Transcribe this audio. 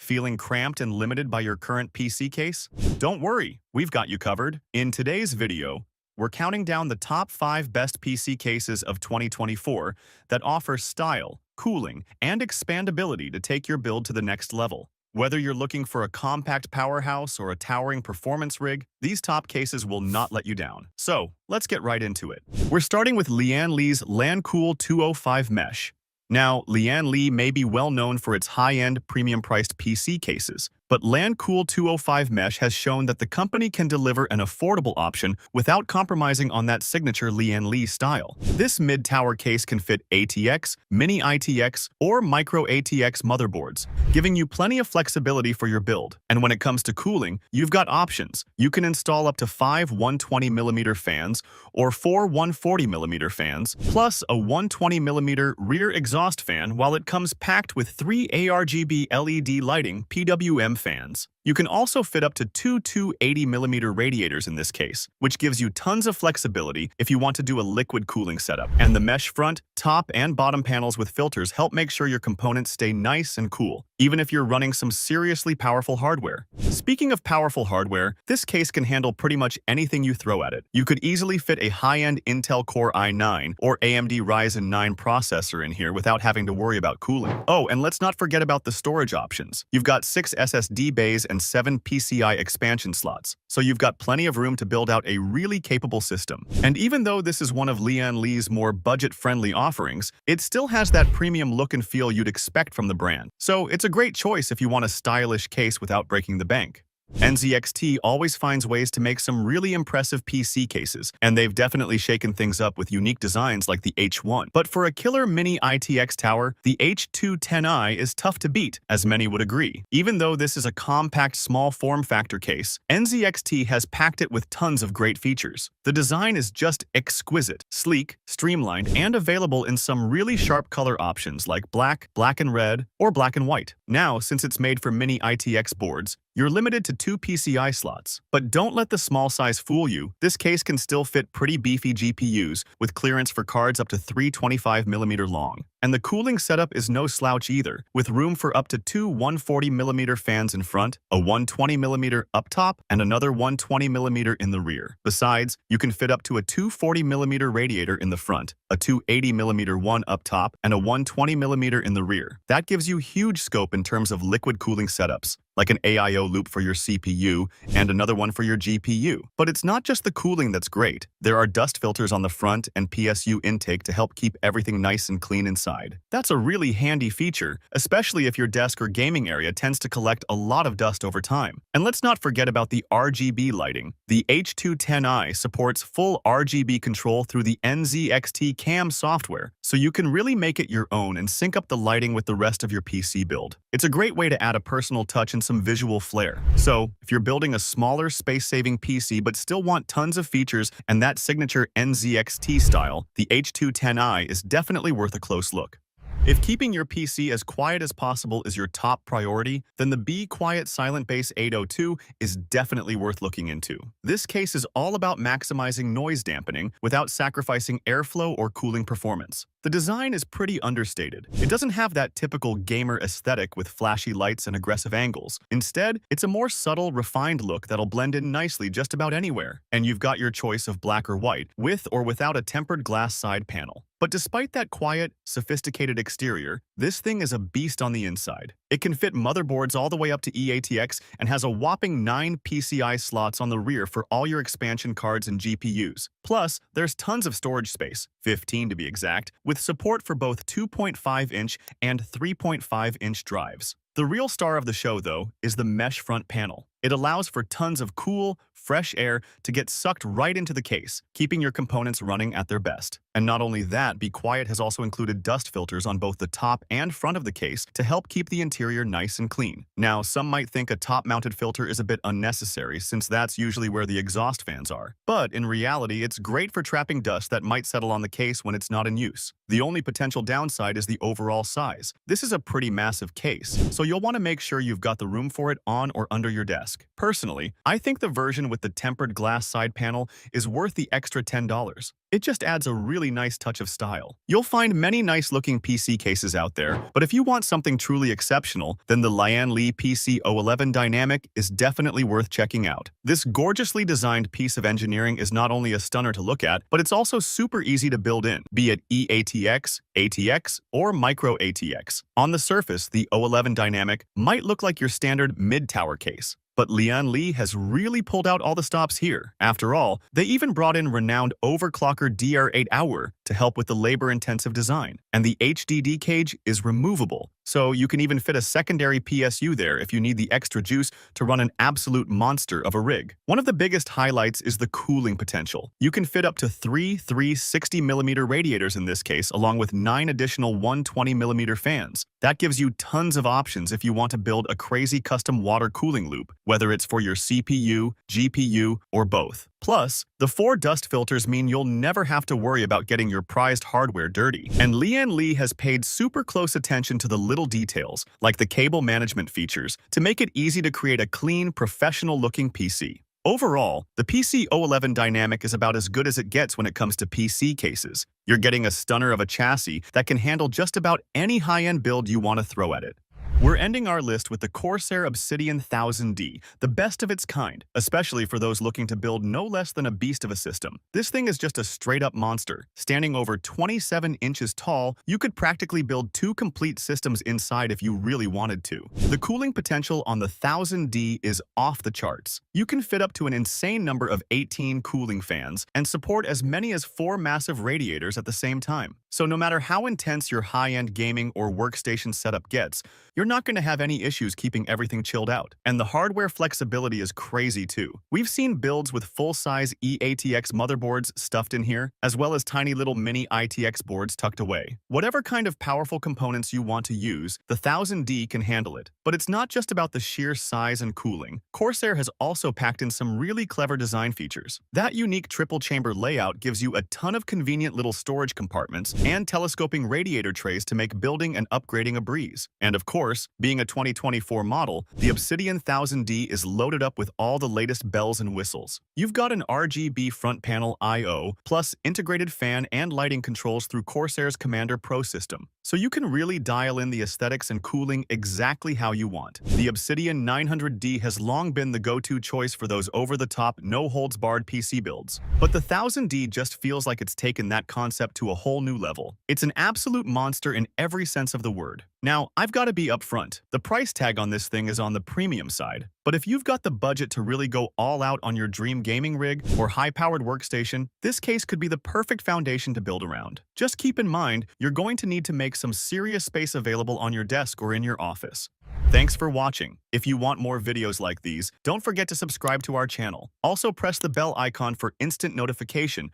Feeling cramped and limited by your current PC case? Don't worry, we've got you covered. In today's video, we're counting down the top 5 best PC cases of 2024 that offer style, cooling, and expandability to take your build to the next level. Whether you're looking for a compact powerhouse or a towering performance rig, these top cases will not let you down. So, let's get right into it. We're starting with Lian's Lancool 205 Mesh. Now, Lian may be well known for its high-end, premium-priced PC cases, but Lancool 205 Mesh has shown that the company can deliver an affordable option without compromising on that signature Lian style. This mid-tower case can fit ATX, Mini ITX, or Micro ATX motherboards, giving you plenty of flexibility for your build. And when it comes to cooling, you've got options. You can install up to 5 120mm fans or 4 140mm fans, plus a 120mm rear exhaust fan, while it comes packed with 3 ARGB LED lighting PWM fans. You can also fit up to 2 280mm radiators in this case, which gives you tons of flexibility if you want to do a liquid cooling setup. And the mesh front, top, and bottom panels with filters help make sure your components stay nice and cool, even if you're running some seriously powerful hardware. Speaking of powerful hardware, this case can handle pretty much anything you throw at it. You could easily fit a high-end Intel Core i9 or AMD Ryzen 9 processor in here without having to worry about cooling. Oh, and let's not forget about the storage options. You've got 6 SSD bays and 7 PCI expansion slots, so you've got plenty of room to build out a really capable system. And even though this is one of Lian's more budget-friendly offerings, it still has that premium look and feel you'd expect from the brand. So it's a great choice if you want a stylish case without breaking the bank. NZXT always finds ways to make some really impressive PC cases, and they've definitely shaken things up with unique designs like the H1. But for a killer mini ITX tower, the H210i is tough to beat, as many would agree. Even though this is a compact small form factor case, NZXT has packed it with tons of great features. The design is just exquisite, sleek, streamlined, and available in some really sharp color options like black, black and red, or black and white. Now, since it's made for mini ITX boards, you're limited to 2 PCI slots. But don't let the small size fool you. This case can still fit pretty beefy GPUs with clearance for cards up to 325mm long. And the cooling setup is no slouch either, with room for up to 2 140mm fans in front, a 120mm up top, and another 120mm in the rear. Besides, you can fit up to a 240mm radiator in the front, a 280mm one up top, and a 120mm in the rear. That gives you huge scope in terms of liquid cooling setups, like an AIO loop for your CPU and another one for your GPU. But it's not just the cooling that's great. There are dust filters on the front and PSU intake to help keep everything nice and clean inside. That's a really handy feature, especially if your desk or gaming area tends to collect a lot of dust over time. And let's not forget about the RGB lighting. The H210i supports full RGB control through the NZXT CAM software, so you can really make it your own and sync up the lighting with the rest of your PC build. It's a great way to add a personal touch and some visual flair. So, if you're building a smaller, space-saving PC but still want tons of features and that signature NZXT style, the H210i is definitely worth a close look. If keeping your PC as quiet as possible is your top priority, then the Be Quiet Silent Base 802 is definitely worth looking into. This case is all about maximizing noise dampening without sacrificing airflow or cooling performance. The design is pretty understated. It doesn't have that typical gamer aesthetic with flashy lights and aggressive angles. Instead, it's a more subtle, refined look that'll blend in nicely just about anywhere. And you've got your choice of black or white, with or without a tempered glass side panel. But despite that quiet, sophisticated exterior, this thing is a beast on the inside. It can fit motherboards all the way up to eATX and has a whopping 9 PCI slots on the rear for all your expansion cards and GPUs. Plus, there's tons of storage space, 15 to be exact, with support for both 2.5-inch and 3.5-inch drives. The real star of the show, though, is the mesh front panel. It allows for tons of cool, fresh air to get sucked right into the case, keeping your components running at their best. And not only that, Be Quiet has also included dust filters on both the top and front of the case to help keep the interior nice and clean. Now, some might think a top-mounted filter is a bit unnecessary since that's usually where the exhaust fans are. But in reality, it's great for trapping dust that might settle on the case when it's not in use. The only potential downside is the overall size. This is a pretty massive case, so you'll want to make sure you've got the room for it on or under your desk. Personally, I think the version Obsidian with the tempered glass side panel is worth the extra $10. It just adds a really nice touch of style. You'll find many nice-looking PC cases out there, but if you want something truly exceptional, then the Lian PC O11 Dynamic is definitely worth checking out. This gorgeously designed piece of engineering is not only a stunner to look at, but it's also super easy to build in, be it eATX, ATX, or Micro ATX. On the surface, the O11 Dynamic might look like your standard mid-tower case, but Lian has really pulled out all the stops here. After all, they even brought in renowned overclocker DR8 Hour to help with the labor-intensive design. And the HDD cage is removable, so you can even fit a secondary PSU there if you need the extra juice to run an absolute monster of a rig. One of the biggest highlights is the cooling potential. You can fit up to three 360mm radiators in this case, along with 9 additional 120mm fans. That gives you tons of options if you want to build a crazy custom water cooling loop, whether it's for your CPU, GPU, or both. Plus, the 4 dust filters mean you'll never have to worry about getting your prized hardware dirty. And Lian has paid super close attention to the little details, like the cable management features, to make it easy to create a clean, professional-looking PC. Overall, the PC O11 Dynamic is about as good as it gets when it comes to PC cases. You're getting a stunner of a chassis that can handle just about any high-end build you want to throw at it. We're ending our list with the Corsair Obsidian 1000D, the best of its kind, especially for those looking to build no less than a beast of a system. This thing is just a straight-up monster. Standing over 27 inches tall, you could practically build 2 complete systems inside if you really wanted to. The cooling potential on the 1000D is off the charts. You can fit up to an insane number of 18 cooling fans and support as many as 4 massive radiators at the same time. So no matter how intense your high-end gaming or workstation setup gets, you're not going to have any issues keeping everything chilled out. And the hardware flexibility is crazy too. We've seen builds with full-size eATX motherboards stuffed in here, as well as tiny little mini ITX boards tucked away. Whatever kind of powerful components you want to use, the 1000D can handle it. But it's not just about the sheer size and cooling. Corsair has also packed in some really clever design features. That unique triple-chamber layout gives you a ton of convenient little storage compartments and telescoping radiator trays to make building and upgrading a breeze. And of course, being a 2024 model, the Obsidian 1000D is loaded up with all the latest bells and whistles. You've got an RGB front panel I/O, plus integrated fan and lighting controls through Corsair's Commander Pro system, so you can really dial in the aesthetics and cooling exactly how you want. The Obsidian 900D has long been the go-to choice for those over-the-top, no-holds-barred PC builds. But the 1000D just feels like it's taken that concept to a whole new level. It's an absolute monster in every sense of the word. Now, I've got to be upfront. The price tag on this thing is on the premium side, but if you've got the budget to really go all out on your dream gaming rig or high-powered workstation, this case could be the perfect foundation to build around. Just keep in mind, you're going to need to make some serious space available on your desk or in your office. Thanks for watching. If you want more videos like these, don't forget to subscribe to our channel. Also press the bell icon for instant notification